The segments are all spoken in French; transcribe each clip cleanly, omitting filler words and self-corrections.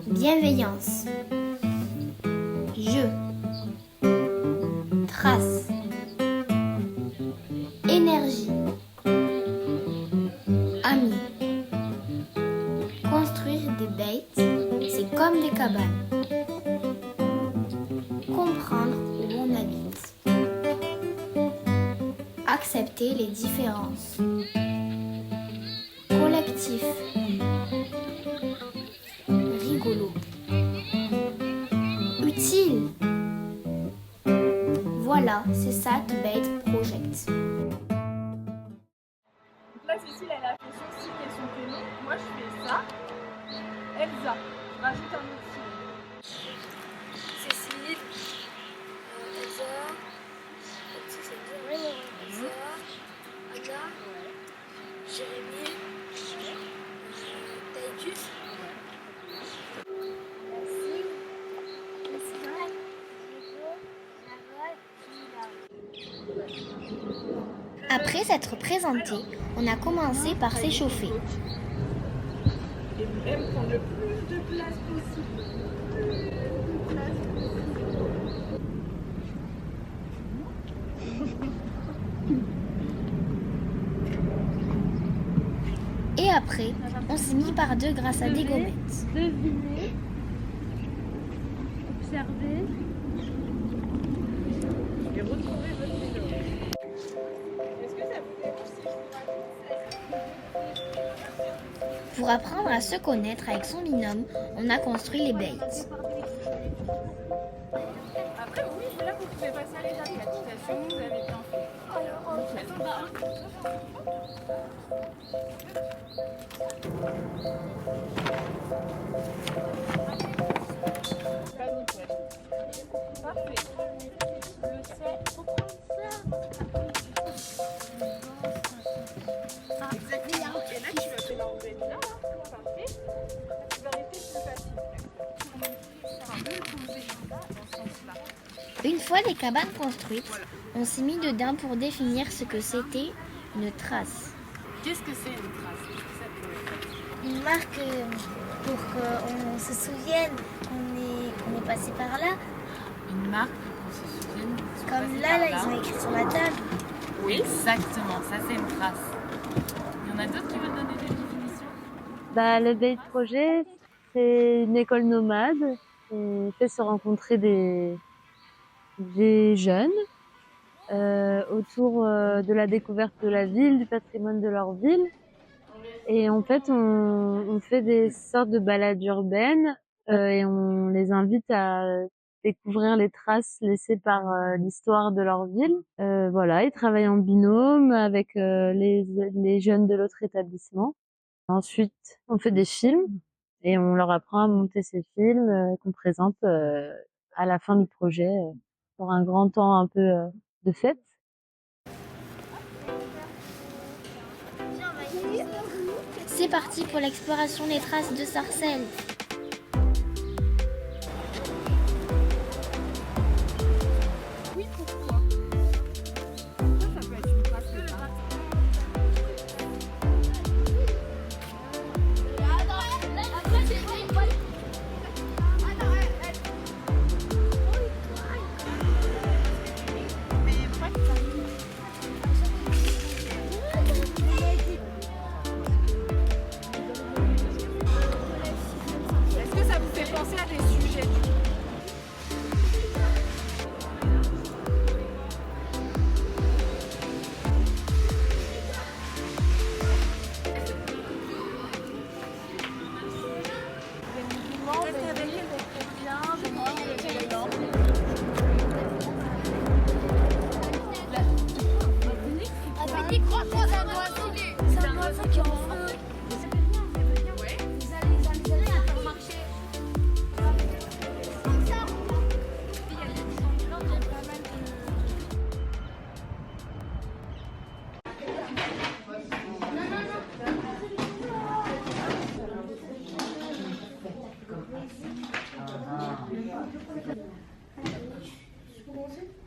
Bienveillance. Jeu. Trace. Énergie. Ami. Construire des baits, c'est comme des cabanes. Comprendre où on habite. Accepter les différences. Collectif. Rigolo. Utile. Voilà, c'est ça The Bait Project. Donc là, Cécile, elle a fait son signe et son prénom. Moi, je fais ça. Elsa. Je rajoute un autre signe. Cécile, Elsa, Elsa, Anna, Jérémy, Taïkus, Après s'être présenté, on a commencé par s'échauffer. Et même prendre le plus de place possible. Et après, on s'est mis par deux grâce à des gommettes. deviner, observer. Et retrouver votre vélo. Est-ce que ça vous dérange si je vous raconte? Pour apprendre à se connaître avec son binôme, on a construit les baits. Après, oui, là, vous pouvez passer à l'étape 4. Félicitations, vous avez bien fait. Parfait. Le sel. Exactement. Et là, tu vas te l'enlever là. Parfait. Tu vas rester plus facile. Une fois les cabanes construites, on s'est mis dedans pour définir ce que c'était une trace. Qu'est-ce que c'est une trace? Qu'est-ce que ça peut être? Une marque pour qu'on se souvienne qu'on est passé par là. Une marque pour qu'on se souvienne. Comme là, ils ont écrit sur la table. Oui, exactement. Ça, c'est une trace. Il y en a d'autres qui veulent donner des définitions? Le Bait Project, c'est une école nomade qui fait se rencontrer des jeunes autour de la découverte de la ville, du patrimoine de leur ville. Et en fait, on fait des sortes de balades urbaines et on les invite à découvrir les traces laissées par l'histoire de leur ville. Voilà, ils travaillent en binôme avec les jeunes de l'autre établissement. Ensuite, on fait des films et on leur apprend à monter ces films qu'on présente à la fin du projet pour un grand temps un peu de fête. C'est parti pour l'exploration des traces de Sarcelles. Oui, pourquoi? Pourquoi ça peut être une trace de trace? Est-ce que ça vous fait penser à des sujets? C'est un oiseau qui est en feu.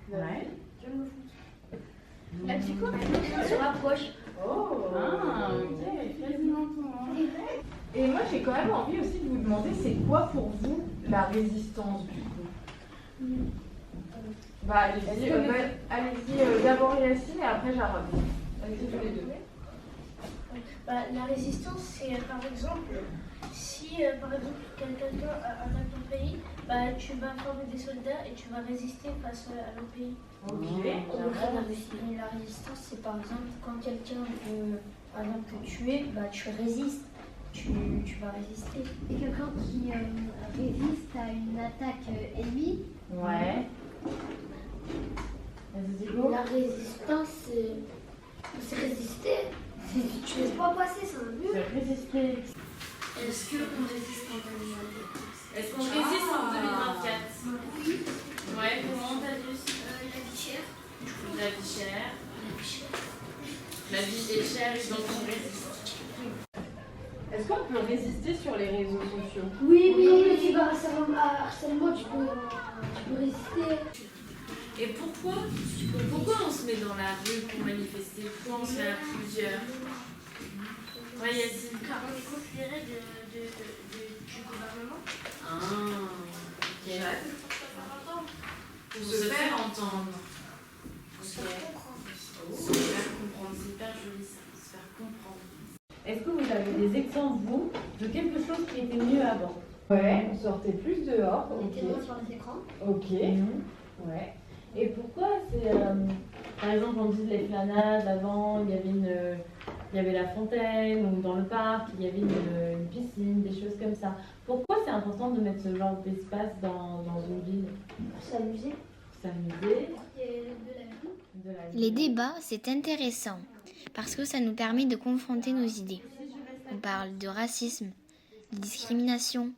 Ouais. Elle dit quoi? Elle se rapproche. Oh. quand même envie aussi de vous demander, c'est quoi pour vous la résistance du coup? Bah allez-y, d'abord Yacine et après Jarod. Allez-y tous les deux. La résistance, c'est par exemple, si par exemple quelqu'un attaque ton pays, tu vas former des soldats et tu vas résister face à l'autre pays. Ok. La résistance, c'est par exemple quand quelqu'un veut par exemple te tuer, tu résistes, tu vas résister. Et quelqu'un qui résiste à une attaque ennemie. Ouais. Vas-y, go. La résistance, c'est résister. Tu laisses pas passer, ça va mieux. C'est résister. Est-ce qu'on résiste en 2024? Est-ce qu'on résiste en 2024? Oui. Ouais, comment t'as vu? La vie chère. La vie chère. La vie est chère et donc on résiste. Est-ce qu'on peut résister sur les réseaux sociaux? Oui, tu vas harcèlement, tu peux résister. Et pourquoi on se met dans la rue pour manifester? Pourquoi on se met à plusieurs? Ouais, Yacine. Car on est considéré du gouvernement. Ah, ok. Pour se faire entendre. Ok. Se faire comprendre, c'est hyper joli ça. Se faire comprendre. Est-ce que vous avez des exemples, vous, de quelque chose qui était mieux avant? Ouais, on sortait plus dehors. On était moins sur les écrans. Ok. Ouais. Et pourquoi c'est... par exemple, on dit les planades, avant, il y avait la fontaine, ou dans le parc, il y avait une piscine, des choses comme ça. Pourquoi c'est important de mettre ce genre d'espace dans une ville? Pour s'amuser. S'amuser. Et de la vie. Les débats, c'est intéressant parce que ça nous permet de confronter nos idées. On parle de racisme, de discrimination,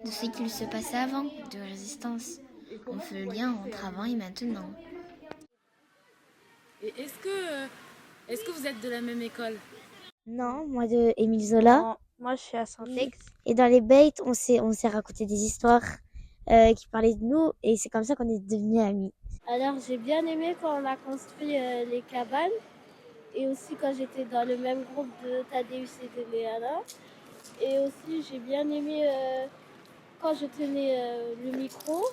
de ce qu'il se passait avant, de résistance. On fait le lien entre avant et maintenant. Et est-ce que vous êtes de la même école? Non, moi de Émile Zola. Non, moi je suis à Saint-Ex. Et dans les Bates, on s'est raconté des histoires qui parlaient de nous et c'est comme ça qu'on est devenus amis. Alors j'ai bien aimé quand on a construit les cabanes et aussi quand j'étais dans le même groupe de Tadeusz et de Léana. Et aussi j'ai bien aimé quand je tenais le micro.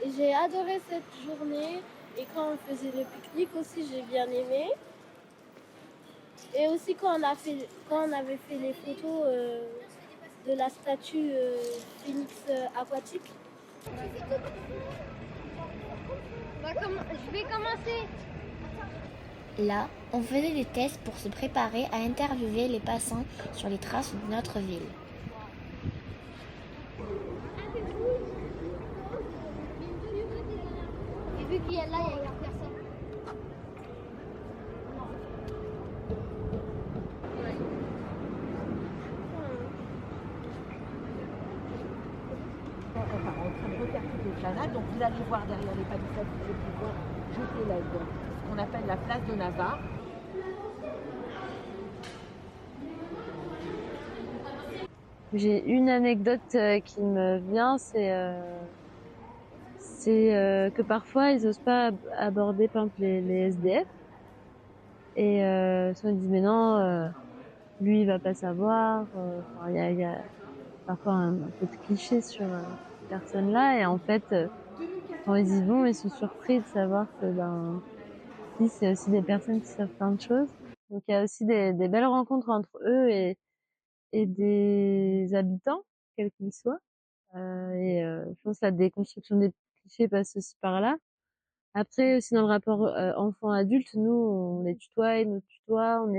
Et j'ai adoré cette journée et quand on faisait le pique-nique aussi j'ai bien aimé. Et aussi quand on avait fait les photos de la statue Phoenix aquatique. Je vais commencer. Là, on faisait des tests pour se préparer à interviewer les passants sur les traces de notre ville. Et vu qu'il y a là, il y a personne. On est en train de refaire toutes les planades, donc vous allez voir derrière les palissades, vous allez pouvoir jeter l'œil. Donc, ce qu'on appelle la place de Navarre. J'ai une anecdote qui me vient, c'est que parfois ils osent pas aborder par exemple les SDF et soit ils disent mais non, lui il va pas savoir. Il y a parfois un peu de clichés sur ces personnes-là et en fait quand ils y vont ils sont surpris de savoir que si c'est aussi des personnes qui savent plein de choses. Donc il y a aussi des belles rencontres entre eux et des habitants, quels qu'ils soient. Je pense que la déconstruction des clichés passe aussi par là. Après, aussi dans le rapport enfant-adulte, nous, on les tutoie, ils nous tutoient, on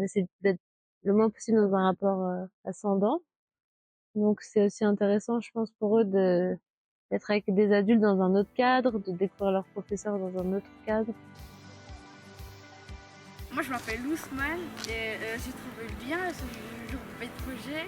essaie d'être le moins possible dans un rapport ascendant. Donc c'est aussi intéressant, je pense, pour eux d'être avec des adultes dans un autre cadre, de découvrir leurs professeurs dans un autre cadre. Moi je m'appelle Ousmane et j'ai trouvé bien ce jour de projet.